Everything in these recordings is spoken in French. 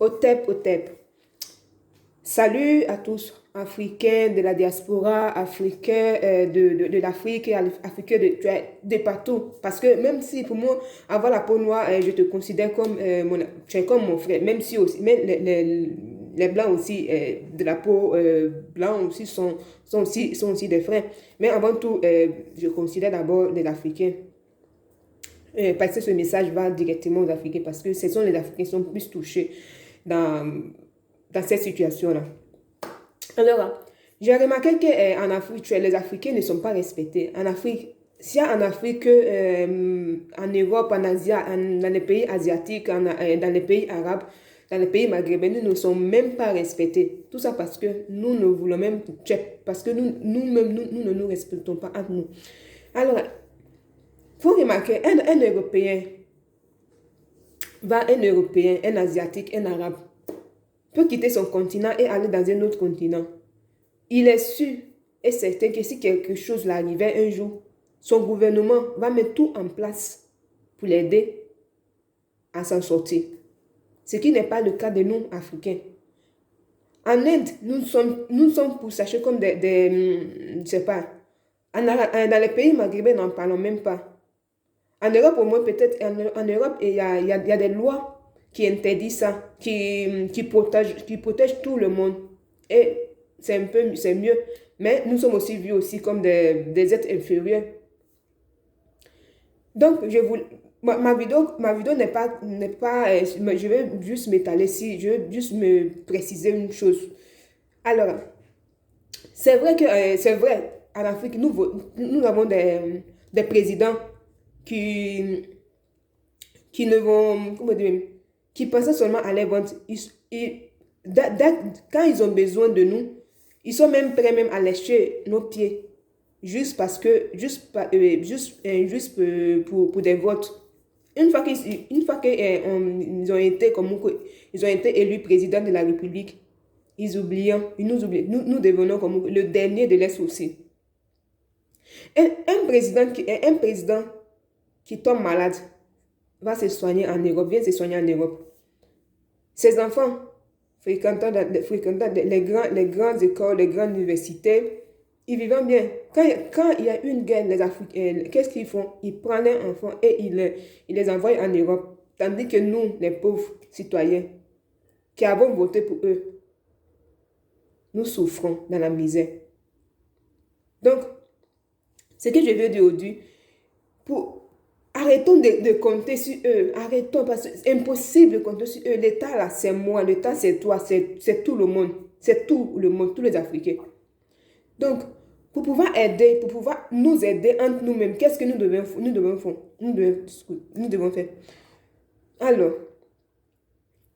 Otep, Otep. Salut à tous, Africains de la diaspora, Africains de l'Afrique, et Africains de partout. Parce que même si pour moi, avoir la peau noire, je te considère comme, tu es comme mon frère. Même si aussi, même les Blancs aussi, de la peau blanc aussi sont aussi des frères. Mais avant tout, je considère d'abord les Africains. Parce que ce message va directement aux Africains, parce que ce sont les Africains qui sont plus touchés dans cette situation-là. Alors, j'ai remarqué qu'en Afrique, les Africains ne sont pas respectés. En Afrique, s'il y a en Afrique, en Europe, en Asie, dans les pays asiatiques, dans les pays arabes, dans les pays maghrébins, nous ne sommes même pas respectés. Tout ça parce que nous ne voulons même, parce que nous-mêmes, nous ne nous respectons pas entre nous. Alors, il faut remarquer, un Européen, un Européen, un Asiatique, un Arabe, peut quitter son continent et aller dans un autre continent. Il est sûr et certain que si quelque chose l'arrivait un jour, son gouvernement va mettre tout en place pour l'aider à s'en sortir. Ce qui n'est pas le cas de nous, Africains. En Inde, nous sommes pourchassés comme je ne sais pas. Dans les pays maghrébins, n'en parlons même pas. En Europe, au moins, peut-être, en Europe, il y a des lois qui interdisent ça, qui protègent tout le monde. Et c'est mieux. Mais nous sommes aussi vus aussi comme des êtres inférieurs. Donc, ma vidéo n'est pas, je vais juste m'étaler ici, je vais juste me préciser une chose. Alors, c'est vrai, en Afrique, nous avons des présidents qui ne vont, comment dire, qui pensent seulement à les vendre. Quand ils ont besoin de nous, ils sont même prêts même à lécher nos pieds. Juste parce que, pour des votes. Une fois qu'ils ont été, ils ont été élus président de la République, ils nous oublient. Nous devenons comme le dernier de l'Est aussi. Un président qui tombe malade va se soigner en Europe, vient se soigner en Europe. Ses enfants, fréquentant les grandes écoles, les grandes universités, ils vivent bien. Quand il y a une guerre, les Africains, qu'est-ce qu'ils font? Ils prennent leurs enfants et ils les envoient en Europe. Tandis que nous, les pauvres citoyens, qui avons voté pour eux, nous souffrons dans la misère. Donc, ce que je veux dire aujourd'hui, arrêtons de compter sur eux. Arrêtons parce que c'est impossible de compter sur eux. L'État là, c'est moi. L'État c'est toi. C'est tout le monde. C'est tout le monde, tous les Africains. Donc, pour pouvoir nous aider entre nous-mêmes, qu'est-ce que nous devons faire? Alors,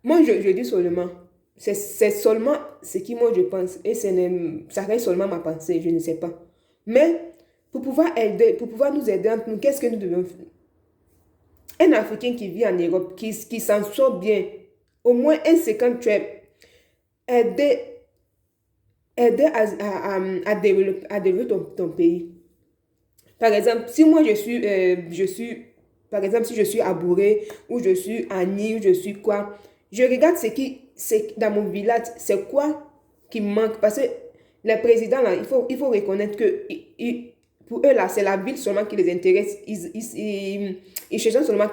moi je dis seulement, c'est seulement ce qui moi je pense. Et ça reste seulement ma pensée, je ne sais pas. Mais, pour pouvoir nous aider entre nous, qu'est-ce que nous devons faire? Un Africain qui vit en Europe, qui s'en sort bien, au moins un séquent, tu es aider à développer ton pays. Par exemple, si moi par exemple, si je suis à Bouré, ou je suis à Nîmes, ou je suis quoi, je regarde dans mon village, c'est quoi qui manque. Parce que les présidents, là, il faut reconnaître que pour eux, là, c'est la ville seulement qui les intéresse. Ils cherchent seulement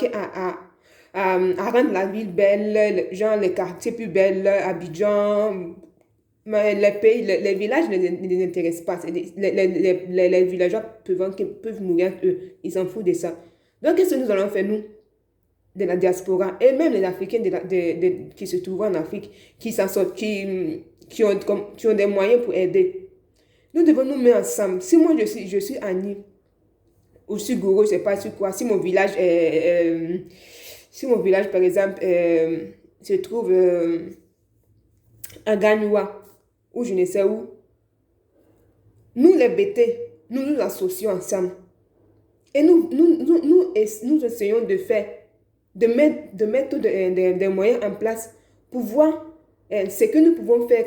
à rendre la ville belle, genre les quartiers plus belles, Abidjan. Mais les villages ne les intéressent pas. Les villageois peuvent mourir, eux. Ils s'en foutent de ça. Donc, qu'est-ce que nous allons faire, nous, de la diaspora, et même les Africains qui se trouvent en Afrique, qui s'en sortent, qui ont des moyens pour aider? Nous devons nous mettre ensemble. Si moi, je suis à Nîmes, ou sur Gouro, je ne sais pas sur quoi, si mon village, par exemple, se trouve à Gagnoua, ou je ne sais où, nous les bêtés, nous nous associons ensemble. Et nous essayons de mettre des moyens en place pour voir ce que nous pouvons faire,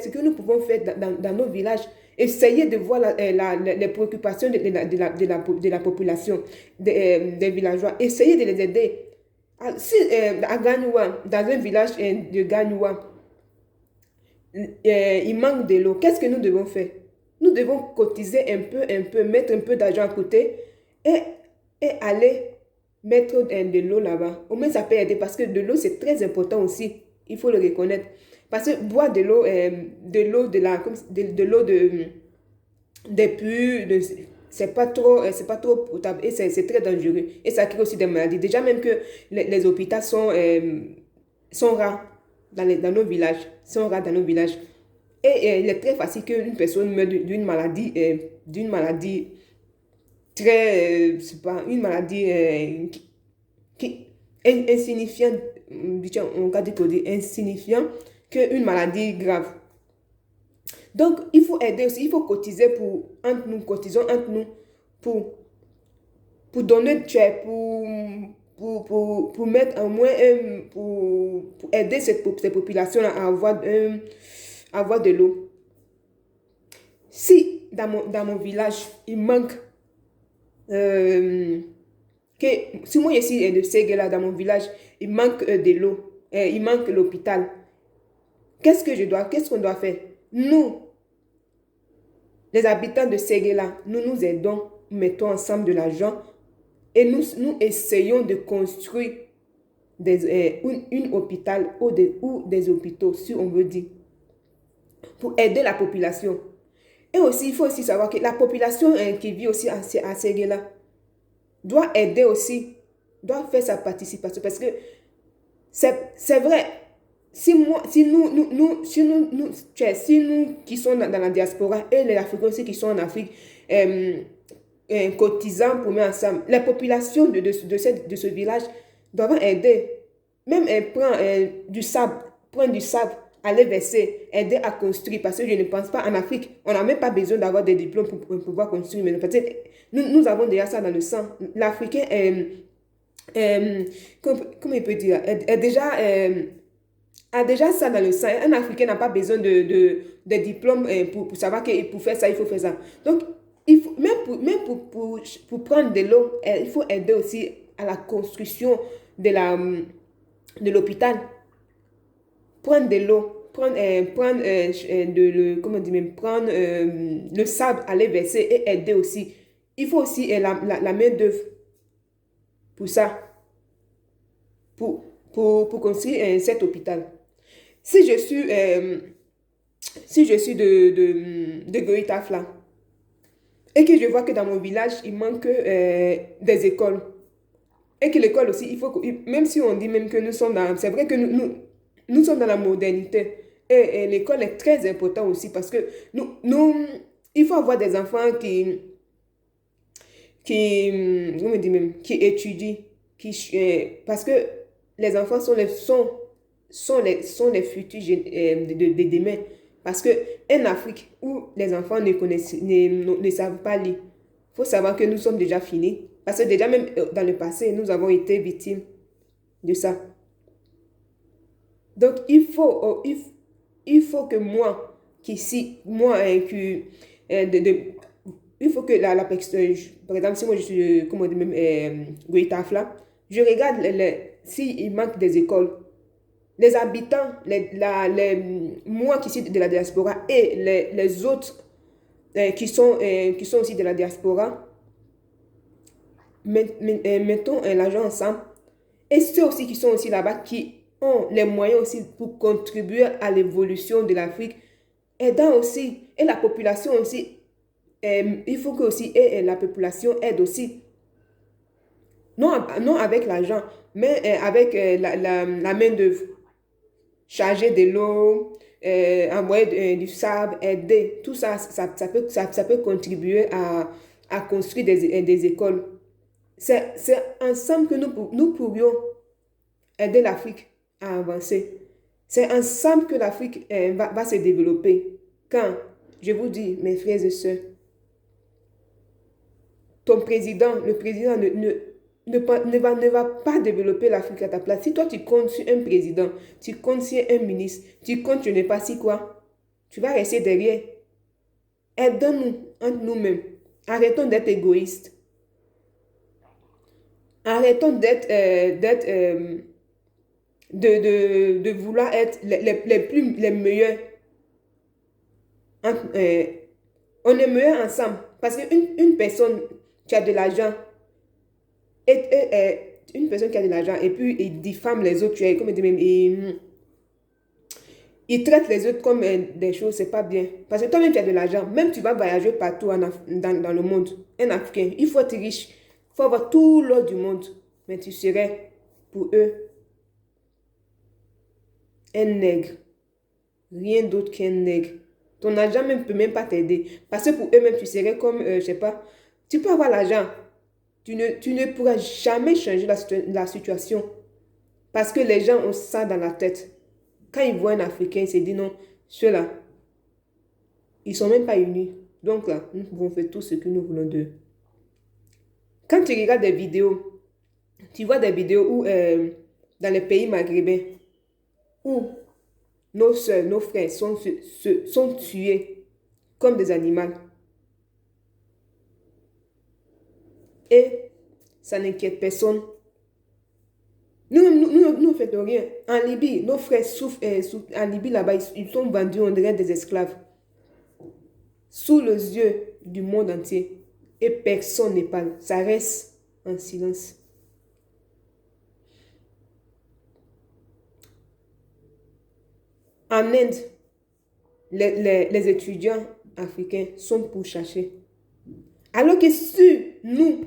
dans nos villages. Essayer de voir les préoccupations de la population, des villageois. Essayer de les aider. À Gagnoua, dans un village de Gagnoua, il manque de l'eau. Qu'est-ce que nous devons faire? Nous devons cotiser un peu, mettre un peu d'argent à côté et, et aller mettre de l'eau là-bas. Au moins, ça peut aider parce que de l'eau, c'est très important aussi. Il faut le reconnaître. Parce que boire de l'eau de l'eau des puits, c'est pas trop potable et c'est très dangereux. Et ça crée aussi des maladies. Déjà, même que les hôpitaux sont rares dans nos villages. Sont rares dans nos villages. Et il est très facile qu'une personne meure d'une maladie très, c'est pas, une maladie qui est insignifiante, on va dire insignifiant qu'une maladie grave. Donc, il faut aider aussi, il faut cotiser entre nous, cotisons entre nous pour, pour donner, pour mettre en moins, pour aider ces populations-là à avoir de l'eau. Si dans mon village, il manque, euh, que, si moi je suis de Séguéla, dans mon village, il manque de l'eau, il manque l'hôpital, qu'est-ce qu'on doit faire? Nous, les habitants de Séguéla, nous nous aidons, mettons ensemble de l'argent et nous essayons de construire une hôpital ou des hôpitaux, si on veut dire, pour aider la population. Et aussi, il faut aussi savoir que la population qui vit aussi à Séguéla doit aider aussi, doit faire sa participation. Parce que c'est vrai, si nous qui sommes dans la diaspora et les Africains aussi qui sont en Afrique, cotisant pour mettre ensemble, les populations de ce village doivent aider. Même prendre du sable, aller verser, aider à construire. Parce que je ne pense pas en Afrique, on n'a même pas besoin d'avoir des diplômes pour pouvoir construire. Mais peut-être, nous avons déjà ça dans le sang. L'Africain comment il peut dire, a déjà ça dans le sang. Un Africain n'a pas besoin de diplôme pour savoir que pour faire ça, il faut faire ça. Donc, pour prendre de l'eau, il faut aider aussi à la construction de l'hôpital. Prendre de l'eau, comment on dit même, prendre le sable, aller verser et aider aussi. Il faut aussi la main-d'œuvre pour ça, pour construire cet hôpital. Si je suis, si je suis de Goïtafla et que je vois que dans mon village, il manque des écoles et que l'école aussi, il faut même si on dit même que nous sommes dans, c'est vrai que nous sommes dans la modernité et l'école est très importante aussi parce que il faut avoir des enfants comment on dit même, qui étudient, parce que les enfants sont les futurs de demain. Parce qu'en Afrique, où les enfants ne savent pas lire, il faut savoir que nous sommes déjà finis. Parce que déjà, même dans le passé, nous avons été victimes de ça. Donc, il faut que moi, il faut que la personne, par exemple, si moi je suis, comment on dit même, Goïtafla, je regarde s'il manque des écoles. Les habitants, moi qui suis de la diaspora et les autres qui sont aussi de la diaspora, mettons l'argent ensemble. Et ceux aussi qui sont aussi là-bas, qui ont les moyens aussi pour contribuer à l'évolution de l'Afrique, aidant aussi, et la population aussi, il faut que aussi la population aide aussi. Non avec l'argent, mais avec la main-d'œuvre. Charger de l'eau, envoyer du sable, aider. Tout ça, ça peut contribuer à construire des écoles. C'est ensemble que nous pourrions aider l'Afrique à avancer. C'est ensemble que l'Afrique va se développer. Quand, je vous dis, mes frères et sœurs, le président ne va pas développer l'Afrique à ta place. Si toi, tu comptes sur un président, tu comptes sur un ministre, tu comptes, je ne sais pas si quoi, tu vas rester derrière. Aidons-nous entre nous-mêmes. Arrêtons d'être égoïstes. Arrêtons de vouloir être les meilleurs. on est meilleur ensemble. Parce qu'une personne qui a de l'argent, une personne qui a de l'argent et puis il diffame les autres, comme il traite les autres comme des choses, c'est pas bien. Parce que toi-même, tu as de l'argent. Même tu vas voyager partout dans le monde. Un Africain, il faut être riche. Il faut avoir tout l'or du monde. Mais tu serais, pour eux, un nègre. Rien d'autre qu'un nègre. Ton argent même peut même pas t'aider. Parce que pour eux-mêmes, tu serais comme, je sais pas, tu peux avoir l'argent. Tu ne pourras jamais changer la situation. Parce que les gens ont ça dans la tête. Quand ils voient un Africain, ils se disent non, ceux-là, ils ne sont même pas unis. Donc là, nous pouvons faire tout ce que nous voulons d'eux. Quand tu regardes des vidéos, tu vois des vidéos où, dans les pays maghrébins, où nos soeurs, nos frères sont tués comme des animaux. Et ça n'inquiète personne. Nous ne faisons rien. En Libye, nos frères souffrent. En Libye, là-bas, ils sont vendus, on dirait des esclaves. Sous les yeux du monde entier. Et personne ne parle. Ça reste en silence. En Inde, les étudiants africains sont pourchassés. Alors que si nous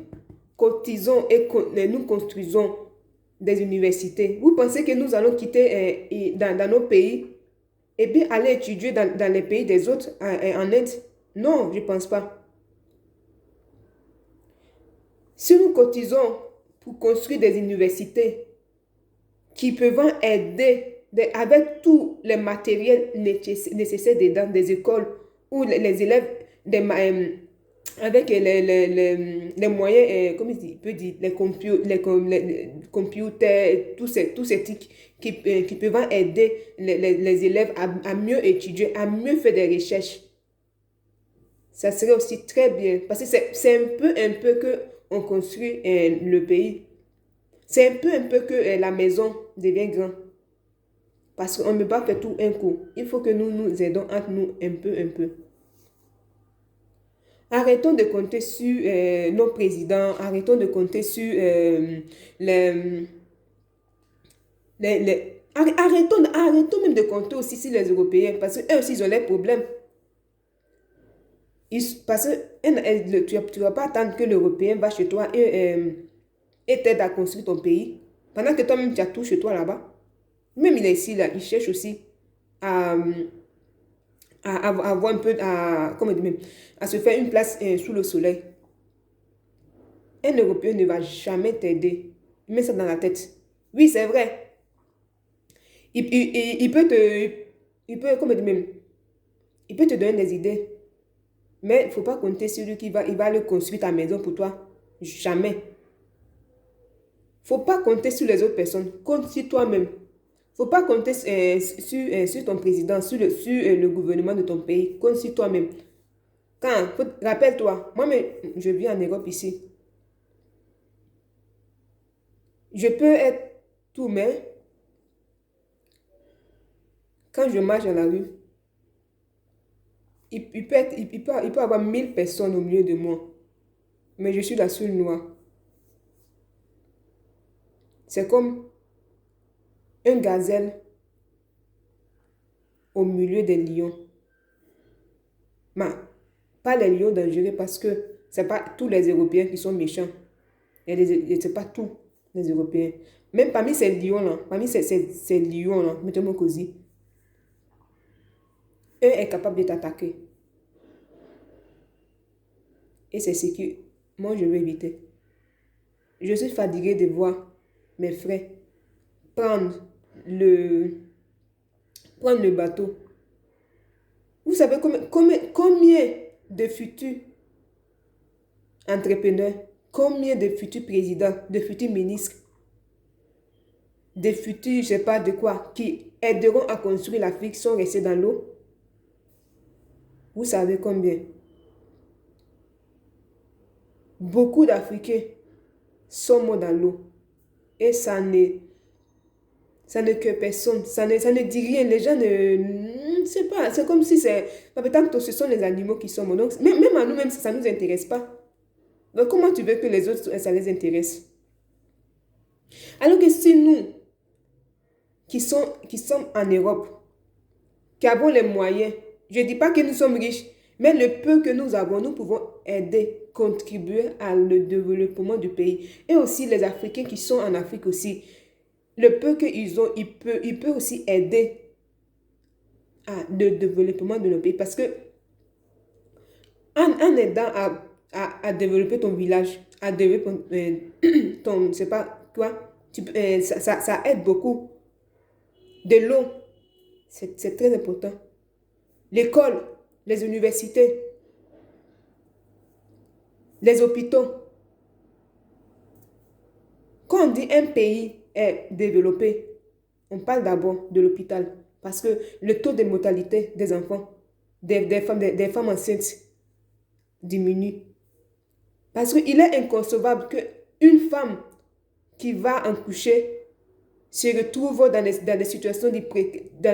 cotisons et nous construisons des universités, vous pensez que nous allons quitter dans nos pays et bien aller étudier dans les pays des autres en Inde? Non, je ne pense pas. Si nous cotisons pour construire des universités qui peuvent aider avec tous les matériels nécessaires dans des écoles où les élèves, avec les moyens, comment il peut dire, les computers, tous ces trucs qui peuvent aider les élèves à mieux étudier, à mieux faire des recherches. Ça serait aussi très bien. Parce que c'est un peu que on construit le pays. C'est un peu que la maison devient grande. Parce qu'on ne peut pas faire tout un coup. Il faut que nous nous aidons entre nous un peu. Arrêtons de compter sur nos présidents. Arrêtons de compter sur arrêtons même de compter aussi sur les Européens. Parce qu'eux aussi, ils ont leurs problèmes. Parce que tu ne vas pas attendre que l'Européen va chez toi et t'aide à construire ton pays. Pendant que toi-même, tu as tout chez toi là-bas. Même il est ici, là, il cherche aussi à avoir un peu, comment dire, à se faire une place sous le soleil. Un Européen ne va jamais t'aider. Il met ça dans la tête. Oui, c'est vrai. Il peut comment dire même, il peut te donner des idées. Mais il ne faut pas compter sur lui il va le construire ta maison pour toi. Jamais. Il ne faut pas compter sur les autres personnes. Compte sur toi-même. Il ne faut pas compter sur ton président, sur le gouvernement de ton pays. Compte sur toi-même. Rappelle-toi, moi, je vis en Europe ici. Je peux être tout, mais quand je marche dans la rue, il peut y avoir 1000 personnes au milieu de moi. Mais je suis la seule noire. C'est comme un gazelle au milieu des lions. Mais pas les lions dangereux parce que ce n'est pas tous les Européens qui sont méchants. Ce n'est pas tous les Européens. Même parmi ces lions-là, mettez-moi cosy, eux est capable de t'attaquer. Et c'est ce que moi je veux éviter. Je suis fatiguée de voir mes frères prendre le bateau. Vous savez combien de futurs entrepreneurs, combien de futurs présidents, de futurs ministres, de futurs, je ne sais pas de quoi, qui aideront à construire l'Afrique sont restés dans l'eau? Vous savez combien? Beaucoup d'Africains sont morts dans l'eau. Et ça ne que personne. Ça ne dit rien. Les gens ne... C'est pas, c'est comme si c'est... Peut-être que ce sont les animaux qui sont morts. Donc, même à nous-mêmes, ça ne nous intéresse pas. Donc, comment tu veux que les autres, ça les intéresse? Alors que si nous, qui sommes en Europe, qui avons les moyens, je ne dis pas que nous sommes riches, mais le peu que nous avons, nous pouvons aider, contribuer à le développement du pays. Et aussi les Africains qui sont en Afrique aussi, le peu qu'ils ont, il peut aussi aider à le développement de nos pays. Parce que en aidant à développer ton village, à développer ton, je sais pas quoi, ça aide beaucoup. De l'eau, c'est très important. L'école, les universités, les hôpitaux. Quand on dit un pays est développé, on parle d'abord de l'hôpital. Parce que le taux de mortalité des enfants, des femmes enceintes diminue. Parce qu'il est inconcevable qu'une femme qui va accoucher se retrouve dans des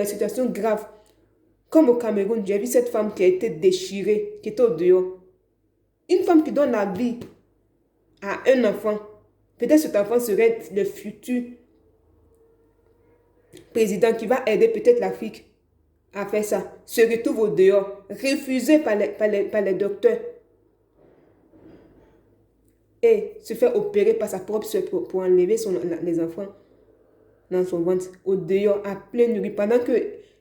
situations graves. Comme au Cameroun, j'ai vu cette femme qui a été déchirée, qui était au dehors. Une femme qui donne la vie à un enfant. Peut-être cet enfant serait le futur président qui va aider peut-être l'Afrique à faire ça. Se retrouve au dehors, refusé par les docteurs. Et se fait opérer par sa propre soeur pour enlever les enfants dans son ventre, au dehors, à pleine nuit. Pendant que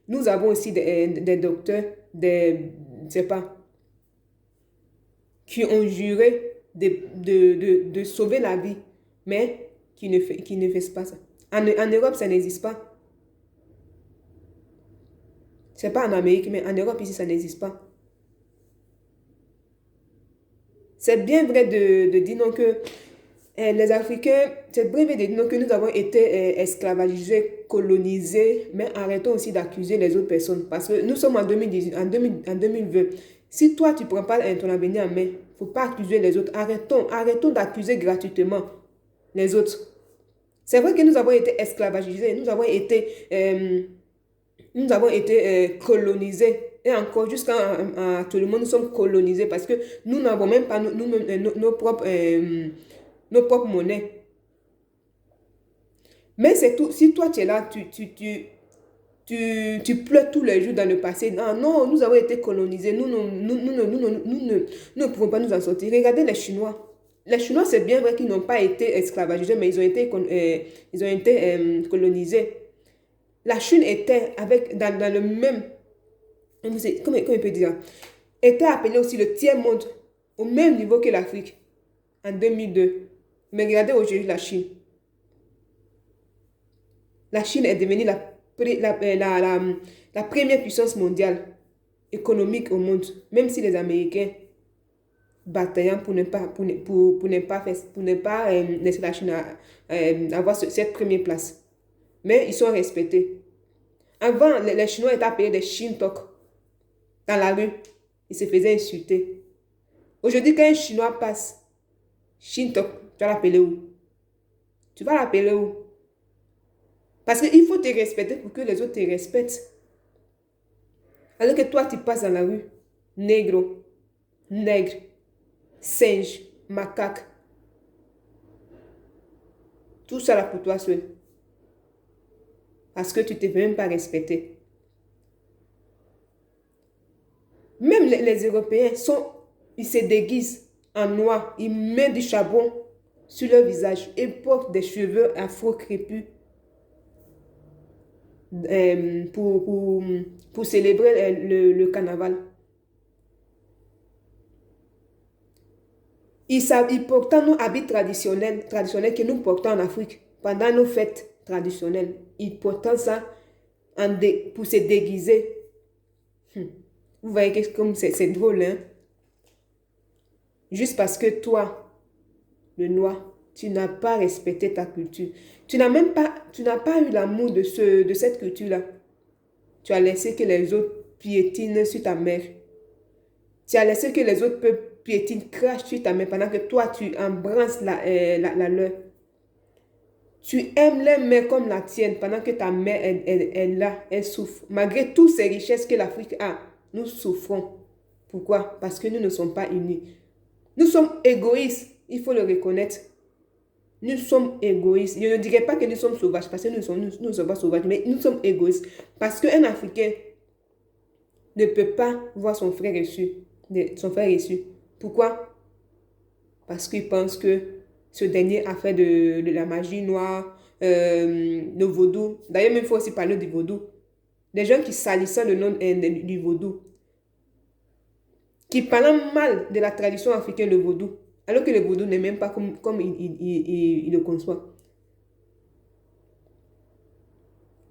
nous avons aussi des docteurs, je sais pas, qui ont juré de sauver la vie, mais qui ne font pas ça. En Europe, ça n'existe pas. C'est pas en Amérique, mais en Europe, ici, ça n'existe pas. C'est bien vrai de dire non que les Africains, c'est bien vrai de dire non que nous avons été esclavagisés, colonisés, mais arrêtons aussi d'accuser les autres personnes. Parce que nous sommes en 2018, en 2020. Si toi, tu ne prends pas ton avenir en main, il ne faut pas accuser les autres. Arrêtons d'accuser gratuitement les autres. C'est vrai que nous avons été esclavagisés, nous avons été colonisés. Et encore, jusqu'à actuellement, nous sommes colonisés parce que nous n'avons même pas nos propres monnaies. Mais c'est tout. Si toi, tu es là, tu pleures tous les jours dans le passé. Non, non, nous avons été colonisés. Nous ne pouvons pas nous en sortir. Regardez les Chinois. Les Chinois, c'est bien vrai qu'ils n'ont pas été esclavagisés, mais ils ont été colonisés. La Chine était dans le même, comment on peut dire, était appelée aussi le tiers-monde, au même niveau que l'Afrique, en 2002. Mais regardez aujourd'hui la Chine. La Chine est devenue la première puissance mondiale économique au monde, même si les Américains bataillant pour ne pas laisser la Chine avoir cette première place. Mais ils sont respectés. Avant, les Chinois étaient appelés des Shintok. Dans la rue, ils se faisaient insulter. Aujourd'hui, quand un Chinois passe, Shintok, tu vas l'appeler où? Tu vas l'appeler où? Parce qu'il faut te respecter pour que les autres te respectent. Alors que toi, tu passes dans la rue, négro, nègre, singe, macaque. Tout ça là pour toi seul. Parce que tu ne te fais même pas respecter. Même les Européens, ils se déguisent en noir. Ils mettent du charbon sur leur visage. Ils portent des cheveux afro-crépus pour célébrer le carnaval. Ils portent nos habits traditionnels que nous portons en Afrique pendant nos fêtes traditionnelles. Ils portent ça pour se déguiser. Vous voyez comme c'est drôle, hein? Juste parce que toi, le noir, tu n'as pas respecté ta culture. Tu n'as pas eu l'amour de cette culture-là. Tu as laissé que les autres piétinent sur ta mère. Tu as laissé que les autres peuples piétinent, crachent sur ta mère pendant que toi, tu embrasses la leur. Tu aimes les mères comme la tienne pendant que ta mère, elle souffre. Malgré toutes ces richesses que l'Afrique a, nous souffrons. Pourquoi? Parce que nous ne sommes pas unis. Nous sommes égoïstes, il faut le reconnaître. Nous sommes égoïstes. Je ne dirais pas que nous sommes sauvages, parce que nous ne sommes pas sauvages, mais nous sommes égoïstes. Parce qu'un Africain ne peut pas voir son frère reçu. Pourquoi? Parce qu'il pense que ce dernier a fait de la magie noire, le vaudou. D'ailleurs, même il faut aussi parler du vaudou. Des gens qui salissent le nom du vaudou, qui parlent mal de la tradition africaine, le vaudou, alors que le vaudou n'est même pas comme il le conçoit.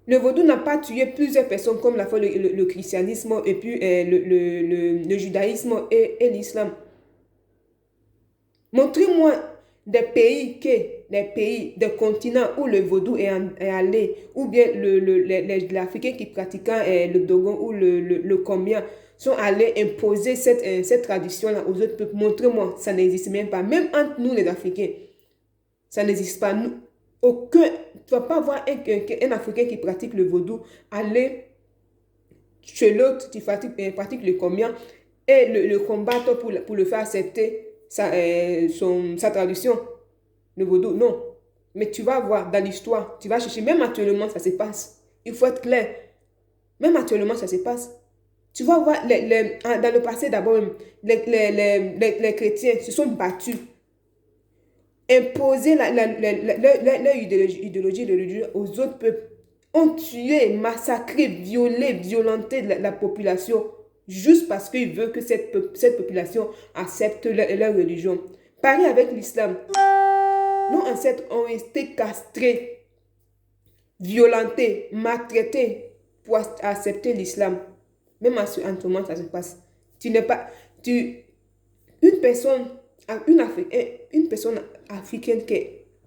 Le vaudou n'a pas tué plusieurs personnes comme l'a fait le christianisme et puis le judaïsme et l'islam. Montrez-moi des pays, des continents où le vaudou est allé, ou bien l'Africain qui pratiquait le Dogon ou le Combien sont allés imposer cette tradition-là aux autres peuples. Montrez-moi, ça n'existe même pas. Même entre nous, les Africains, ça n'existe pas. Tu ne vas pas voir un Africain qui pratique le vaudou aller chez l'autre qui pratique le Combien et le combattre pour le faire accepter sa tradition, le vaudou, non. Mais tu vas voir dans l'histoire, tu vas chercher, même actuellement, ça se passe. Il faut être clair. Même actuellement, ça se passe. Tu vas voir, dans le passé d'abord, les chrétiens se sont battus, imposer leur idéologie religieuse aux autres peuples, ont tué, massacré, violé, violenté la population, juste parce qu'ils veulent que cette population accepte leur religion. Pareil avec l'islam. Nos ancêtres ont été castrés, violentés, maltraités pour accepter l'islam. Même en ce moment, ça se passe. Une personne africaine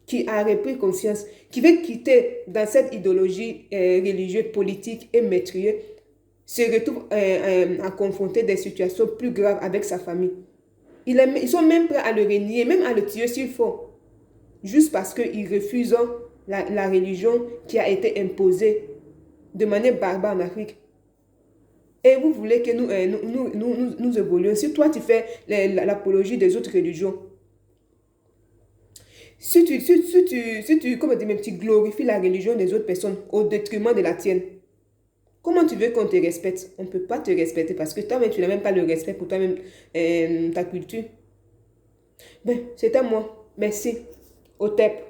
qui a repris conscience, qui veut quitter dans cette idéologie religieuse, politique et maîtrise, se retrouve à confronter des situations plus graves avec sa famille. Ils sont même prêts à le renier, même à le tuer s'il faut, juste parce qu'ils refusent la religion qui a été imposée de manière barbare en Afrique. Et vous voulez que nous évoluions. Si toi, tu fais l'apologie des autres religions, si tu comme dire, tu glorifies la religion des autres personnes au détriment de la tienne, comment tu veux qu'on te respecte? On ne peut pas te respecter parce que toi-même, tu n'as même pas le respect pour toi-même, ta culture. Ben, c'est à moi. Merci. Au TEP.